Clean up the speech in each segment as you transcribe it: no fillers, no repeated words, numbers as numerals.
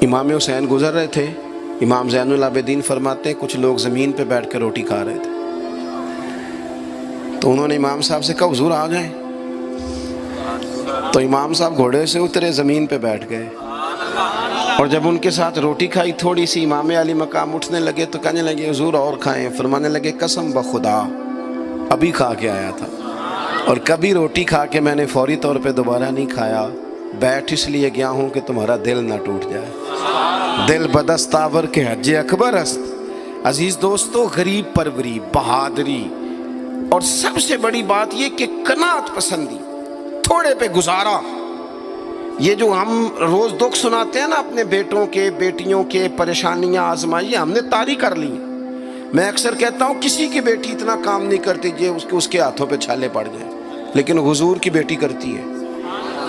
امام حسین گزر رہے تھے، امام زین العابدین فرماتے ہیں کچھ لوگ زمین پہ بیٹھ کے روٹی کھا رہے تھے، تو انہوں نے امام صاحب سے کہا حضور آ جائیں، تو امام صاحب گھوڑے سے اترے، زمین پہ بیٹھ گئے، اور جب ان کے ساتھ روٹی کھائی تھوڑی سی، امام علی مقام اٹھنے لگے تو کہنے لگے حضور اور کھائیں، فرمانے لگے قسم بخدا ابھی کھا کے آیا تھا، اور کبھی روٹی کھا کے میں نے فوری طور پہ دوبارہ نہیں کھایا، بیٹھ اس لیے گیا ہوں کہ تمہارا دل نہ ٹوٹ جائے، دل بدستاور کے حج اکبر است۔ عزیز دوستو، غریب پروری، بہادری، اور سب سے بڑی بات یہ کہ قناعت پسندی، تھوڑے پہ گزارا۔ یہ جو ہم روز دکھ سناتے ہیں نا اپنے بیٹوں کے، بیٹیوں کے، پریشانیاں آزمائیاں ہم نے طاری کر لی ہیں۔ میں اکثر کہتا ہوں کسی کی بیٹی اتنا کام نہیں کرتی اس کے ہاتھوں پہ چھالے پڑ جائیں، لیکن حضور کی بیٹی کرتی ہے،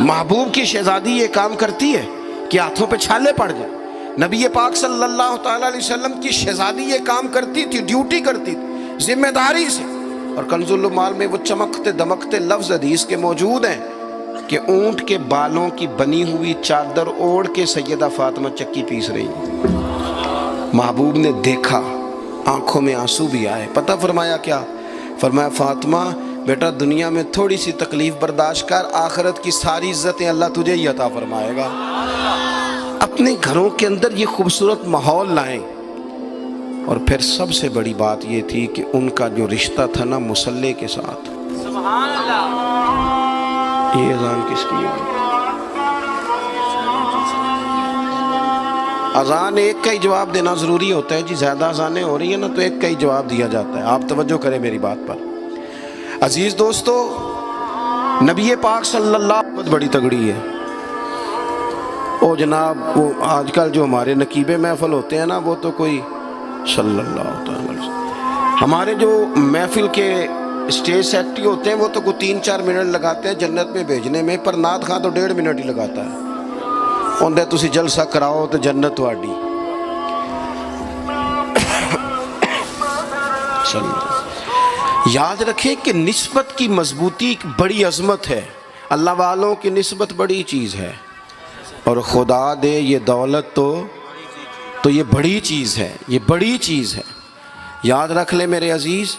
محبوب کی شہزادی یہ کام کرتی ہے کہ ہاتھوں پہ چھالے پڑ جائیں۔ نبی پاک صلی اللہ تعالیٰ علیہ وسلم کی شہزادی یہ کام کرتی تھی، ڈیوٹی کرتی تھی ذمہ داری سے۔ اور کنز المال میں وہ چمکتے دمکتے لفظ حدیث کے موجود ہیں کہ اونٹ کے بالوں کی بنی ہوئی چادر اوڑھ کے سیدہ فاطمہ چکی پیس رہی، محبوب نے دیکھا، آنکھوں میں آنسو بھی آئے، پتہ فرمایا کیا؟ فرمایا فاطمہ بیٹا دنیا میں تھوڑی سی تکلیف برداشت کر، آخرت کی ساری عزتیں اللہ تجھے ہی عطا فرمائے گا۔ اپنے گھروں کے اندر یہ خوبصورت ماحول لائیں۔ اور پھر سب سے بڑی بات یہ تھی کہ ان کا جو رشتہ تھا نا مصلی کے ساتھ۔ سبحان اللہ۔ یہ اذان کس کی ہے؟ اذان ایک کا ہی جواب دینا ضروری ہوتا ہے جی، زیادہ اذانیں ہو رہی ہیں نا تو ایک کا ہی جواب دیا جاتا ہے، آپ توجہ کریں میری بات پر۔ عزیز دوستو، نبی پاک صلی اللہ بہت بڑی تگڑی ہے۔ او جناب وہ آج کل جو ہمارے نقیبے محفل ہوتے ہیں نا وہ تو کوئی صلی اللہ علیہ وسلم، ہمارے جو محفل کے اسٹیج سیکٹری ہوتے ہیں وہ تو کوئی 3-4 منٹ لگاتے ہیں جنت میں بھیجنے میں، پر نعت خواں تو 1.5 منٹ ہی لگاتا ہے، اندر تسی جلسہ کراؤ تو جنت تواڈی۔ یاد رکھیں کہ نسبت کی مضبوطی ایک بڑی عظمت ہے، اللہ والوں کی نسبت بڑی چیز ہے، اور خدا دے یہ دولت تو یہ بڑی چیز ہے، یہ بڑی چیز ہے۔ یاد رکھ لیں میرے عزیز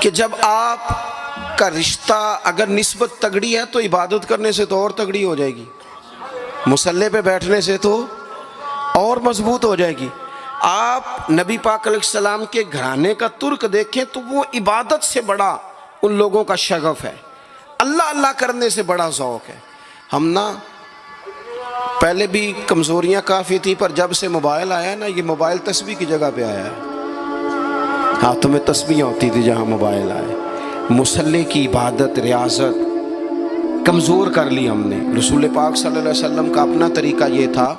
کہ جب آپ کا رشتہ اگر نسبت تگڑی ہے تو عبادت کرنے سے تو اور تگڑی ہو جائے گی، مصلی پہ بیٹھنے سے تو اور مضبوط ہو جائے گی۔ آپ نبی پاک علیہ السلام کے گھرانے کا ترک دیکھیں تو وہ عبادت سے بڑا ان لوگوں کا شغف ہے، اللہ اللہ کرنے سے بڑا ذوق ہے۔ ہم نا پہلے بھی کمزوریاں کافی تھی، پر جب سے موبائل آیا نا، یہ موبائل تسبیح کی جگہ پہ آیا ہے، ہاتھوں میں تسبیحیں ہوتی تھی جہاں موبائل آئے، مصلی کی عبادت ریاضت کمزور کر لی ہم نے۔ رسول پاک صلی اللہ علیہ وسلم کا اپنا طریقہ یہ تھا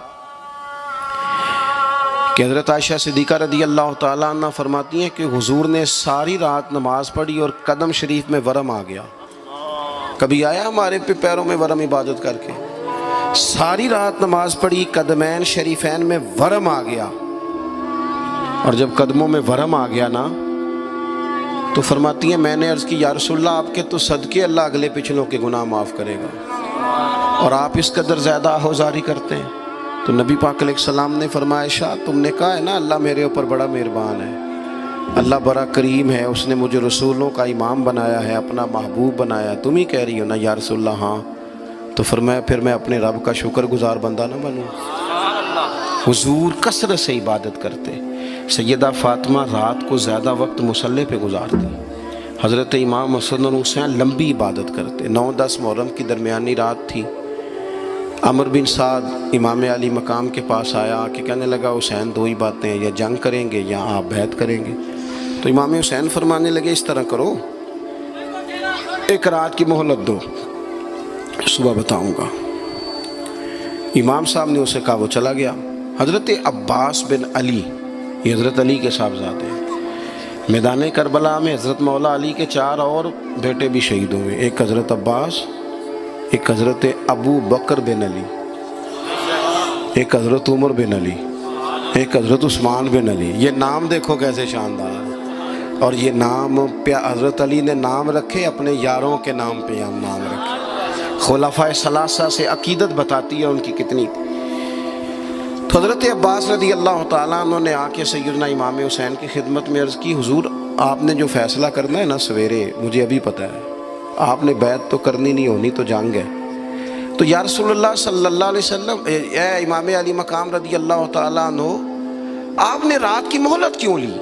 کہ حضرت عائشہ صدیقہ رضی اللہ تعالیٰ عنہ فرماتی ہیں کہ حضور نے ساری رات نماز پڑھی اور قدم شریف میں ورم آ گیا۔ کبھی آیا ہمارے پہ پیروں میں ورم عبادت کر کے؟ ساری رات نماز پڑھی، قدمین شریفین میں ورم آ گیا، اور جب قدموں میں ورم آ گیا نا تو فرماتی ہیں میں نے عرض کی یا رسول اللہ آپ کے تو صدقے اللہ اگلے پچھلوں کے گناہ معاف کرے گا، اور آپ اس قدر زیادہ آہوزاری کرتے ہیں۔ تو نبی پاک علیہ السلام نے فرمایا عائشہ تم نے کہا ہے نا اللہ میرے اوپر بڑا مہربان ہے، اللہ بڑا کریم ہے، اس نے مجھے رسولوں کا امام بنایا ہے، اپنا محبوب بنایا ہے، تم ہی کہہ رہی ہو نا یا رسول اللہ ہاں، تو فرمایا پھر میں اپنے رب کا شکر گزار بندہ نہ بنوں۔ حضور کثرت سے عبادت کرتے، سیدہ فاطمہ رات کو زیادہ وقت مصلی پہ گزارتی، حضرت امام حسن اور حسین لمبی عبادت کرتے، 9-10 محرم کی درمیانی رات تھی، عمر بن سعد امام علی مقام کے پاس آیا کہ کہنے لگا حسین 2 ہی باتیں ہیں، یا جنگ کریں گے یا آپ بیعت کریں گے۔ تو امام حسین فرمانے لگے اس طرح کرو، ایک رات کی مہلت دو، صبح بتاؤں گا۔ امام صاحب نے اسے کہا، وہ چلا گیا۔ حضرت عباس بن علی، یہ حضرت علی کے صاحبزادے ہیں، میدان کربلا میں حضرت مولا علی کے 4 اور بیٹے بھی شہید ہوئے، ایک حضرت عباس، ایک حضرت ابو بکر بن علی، ایک حضرت عمر بن علی، ایک حضرت عثمان بن علی۔ یہ نام دیکھو کیسے شاندار، اور یہ نام حضرت علی نے نام رکھے اپنے یاروں کے نام پہ، ہم نام رکھے۔ خلفائے ثلاثہ سے عقیدت بتاتی ہے ان کی کتنی۔ حضرت عباس رضی اللہ تعالیٰ عنہ نے آ کے سیدنا امام حسین کی خدمت میں عرض کی، حضور آپ نے جو فیصلہ کرنا ہے نا سویرے، مجھے ابھی پتہ ہے، آپ نے بیعت تو کرنی نہیں، ہونی تو جنگ ہے۔ تو یا رسول اللہ صلی اللہ علیہ وسلم، اے امام علی مقام رضی اللہ تعالیٰ عنہ، آپ نے رات کی مہلت کیوں لی؟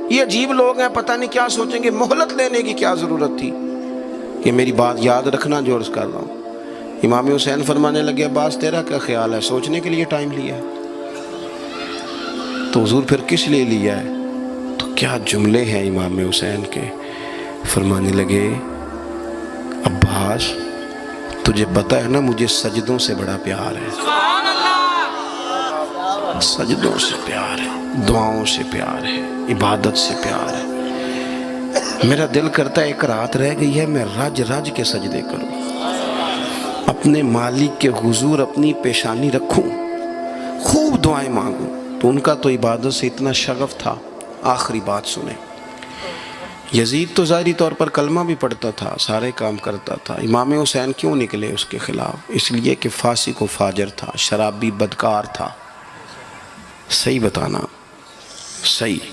یہ عجیب لوگ ہیں، پتہ نہیں کیا سوچیں گے، مہلت لینے کی کیا ضرورت تھی؟ کہ میری بات یاد رکھنا جو عرض کر رہا ہوں۔ امام حسین فرمانے لگے، عباس تیرا کیا خیال ہے، سوچنے کے لیے ٹائم لیا ہے تو حضور پھر کس لیے لیا ہے؟ تو کیا جملے ہیں امام حسین کے، فرمانے لگے، عباس تجھے پتہ ہے نا مجھے سجدوں سے بڑا پیار ہے، سجدوں سے پیار ہے، دعاؤں سے پیار ہے، عبادت سے پیار ہے۔ میرا دل کرتا ہے ایک رات رہ گئی ہے، میں رج رج کے سجدے کروں، اپنے مالک کے حضور اپنی پیشانی رکھوں، خوب دعائیں مانگوں۔ تو ان کا تو عبادت سے اتنا شغف تھا۔ آخری بات سنیں، یزید تو ظاہری طور پر کلمہ بھی پڑھتا تھا، سارے کام کرتا تھا، امام حسین کیوں نکلے اس کے خلاف؟ اس لیے کہ فاسق و فاجر تھا، شرابی بدکار تھا۔ صحیح بتانا، صحیح۔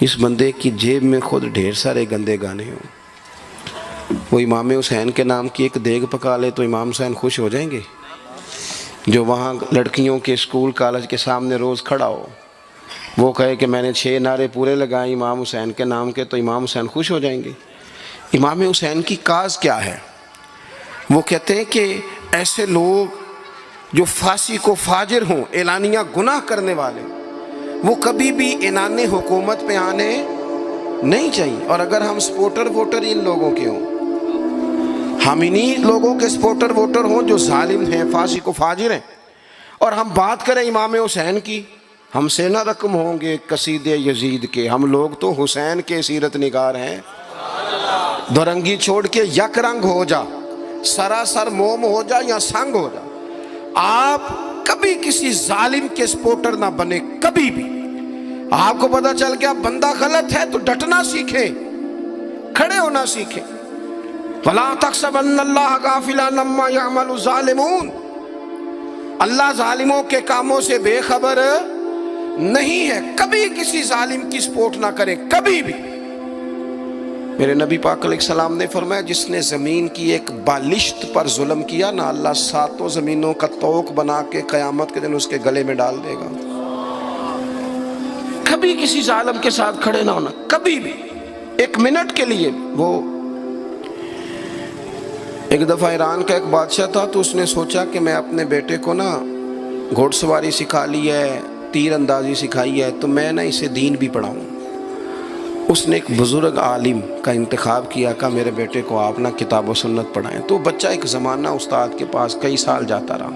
اس بندے کی جیب میں خود ڈھیر سارے گندے گانے ہوں، وہ امام حسین کے نام کی ایک دیگ پکا لے تو امام حسین خوش ہو جائیں گے؟ جو وہاں لڑکیوں کے اسکول کالج کے سامنے روز کھڑا ہو، وہ کہے کہ میں نے 6 نعرے پورے لگائے امام حسین کے نام کے، تو امام حسین خوش ہو جائیں گے؟ امام حسین کی کاز کیا ہے؟ وہ کہتے ہیں کہ ایسے لوگ جو فاسق و فاجر ہوں، اعلانیہ گناہ کرنے والے، وہ کبھی بھی عنان حکومت پہ آنے نہیں چاہیے۔ اور اگر ہم سپورٹر ووٹر ان لوگوں کے ہوں، ہم انہی لوگوں کے سپورٹر ووٹر ہوں جو ظالم ہیں، فاسق و فاجر ہیں، اور ہم بات کریں امام حسین کی، ہم سے نہ رقم ہوں گے قصید یزید کے، ہم لوگ تو حسین کے سیرت نگار ہیں۔ دورنگی چھوڑ کے یک رنگ ہو جا، سراسر موم ہو جا یا سنگ ہو جا، آپ کبھی کسی ظالم کے سپورٹر نہ بنے، کبھی بھی۔ آپ کو پتہ چل گیا بندہ غلط ہے تو ڈٹنا سیکھیں، کھڑے ہونا سیکھیں۔ وَلَا تَحْسَبَنَّ اللَّهَ غَافِلًا عَمَّا يَعْمَلُ الظَّالِمُونَ، اللہ ظالموں کے کاموں سے بے خبر نہیں ہے۔ کبھی کسی ظالم کی سپورٹ نہ کریں، کبھی بھی۔ میرے نبی پاک علیہ السلام نے فرمایا، جس نے زمین کی ایک بالشت پر ظلم کیا نا، اللہ 7 زمینوں کا طوق بنا کے قیامت کے دن اس کے گلے میں ڈال دے گا۔ کبھی کسی ظالم کے ساتھ کھڑے نہ ہونا، کبھی بھی، ایک منٹ کے لیے۔ وہ ایک دفعہ ایران کا ایک بادشاہ تھا، تو اس نے سوچا کہ میں اپنے بیٹے کو نا گھوڑ سواری سکھا لی ہے، تیر اندازی سکھائی ہے، تو میں نا اسے دین بھی پڑھاؤں۔ اس نے ایک بزرگ عالم کا انتخاب کیا، کہ میرے بیٹے کو آپ نا کتاب و سنت پڑھائیں۔ تو بچہ ایک زمانہ استاد کے پاس کئی سال جاتا رہا۔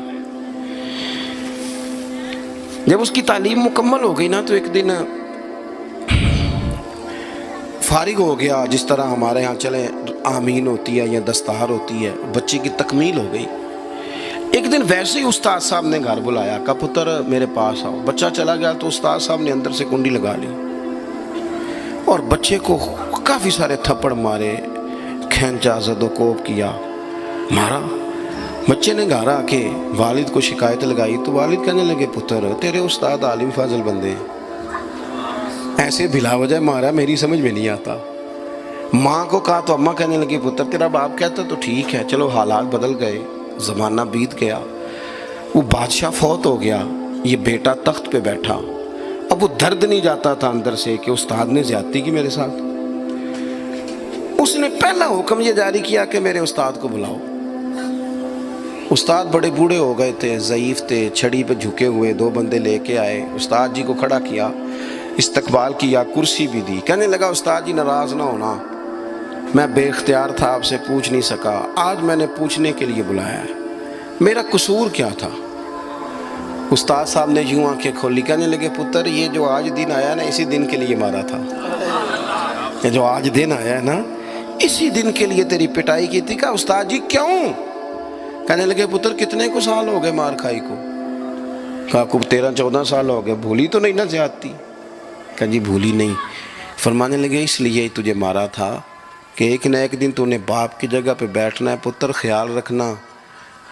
جب اس کی تعلیم مکمل ہو گئی نا، تو ایک دن فارغ ہو گیا، جس طرح ہمارے ہاں چلیں آمین ہوتی ہے یا دستار ہوتی ہے، بچے کی تکمیل ہو گئی۔ ایک دن ویسے ہی استاد صاحب نے گھر بلایا، کہا پتر میرے پاس آؤ۔ بچہ چلا گیا تو استاد صاحب نے اندر سے کنڈی لگا لی اور بچے کو کافی سارے تھپڑ مارے، کھینچا، زد و کوب کیا، مارا۔ بچے نے گھر آ کے والد کو شکایت لگائی، تو والد کہنے لگے، پتر تیرے استاد عالم فاضل بندے ہیں، ایسے بلا وجہ مارا، میری سمجھ میں نہیں آتا۔ ماں کو کہا تو اماں کہنے لگی، پتر تیرا باپ کہتا تو ٹھیک ہے، چلو حالات بدل گئے، زمانہ بیت گیا، وہ بادشاہ فوت ہو گیا، یہ بیٹا تخت پہ بیٹھا۔ اب وہ درد نہیں جاتا تھا اندر سے کہ استاد نے زیادتی کی میرے ساتھ۔ اس نے پہلا حکم یہ جاری کیا کہ میرے استاد کو بلاؤ۔ استاد بڑے بوڑھے ہو گئے تھے، ضعیف تھے، چھڑی پہ جھکے ہوئے، 2 بندے لے کے آئے، استاد جی کو کھڑا کیا، استقبال کیا، کرسی بھی دی۔ کہنے لگا، استاد جی ناراض نہ ہونا، میں بے اختیار تھا، آپ سے پوچھ نہیں سکا، آج میں نے پوچھنے کے لیے بلایا ہے، میرا قصور کیا تھا؟ استاد صاحب نے یوں آنکھیں کھولی، کہنے لگے، پتر یہ جو آج دن آیا نا، اسی دن کے لیے مارا تھا، یہ جو آج دن آیا ہے نا، اسی دن کے لیے تیری پٹائی کی تھی۔ کہا استاد جی کیوں؟ کہنے لگے، پتر کتنے کو سال ہو گئے مار کھائی کو؟ کہا کو 13-14 سال ہو گئے، بھولی تو نہیں نہ زیادتی؟ کہا جی بھولی نہیں۔ فرمانے لگے، اس لیے ہی تجھے مارا تھا کہ ایک نہ ایک دن تو نے باپ کی جگہ پہ بیٹھنا ہے، پتر خیال رکھنا،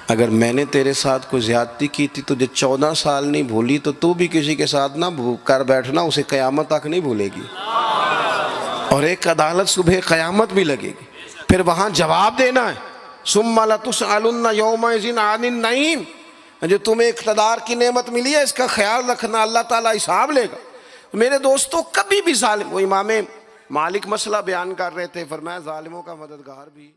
اگر میں نے تیرے ساتھ کوئی زیادتی کی تھی تجھے 14 سال نہیں بھولی تو بھی کسی کے ساتھ نہ کر بیٹھنا، اسے قیامت تک نہیں بھولے گی، اور ایک عدالت صبح قیامت بھی لگے گی، پھر وہاں جواب دینا ہے ثم لتسألن یومئذ عن النعیم۔ جو تمہیں اقتدار کی نعمت ملی ہے اس کا خیال رکھنا، اللہ تعالیٰ حساب لے گا۔ میرے دوستو کبھی بھی ظالم، وہ امام مالک مسئلہ بیان کر رہے تھے، فرمایا ظالموں کا مددگار بھی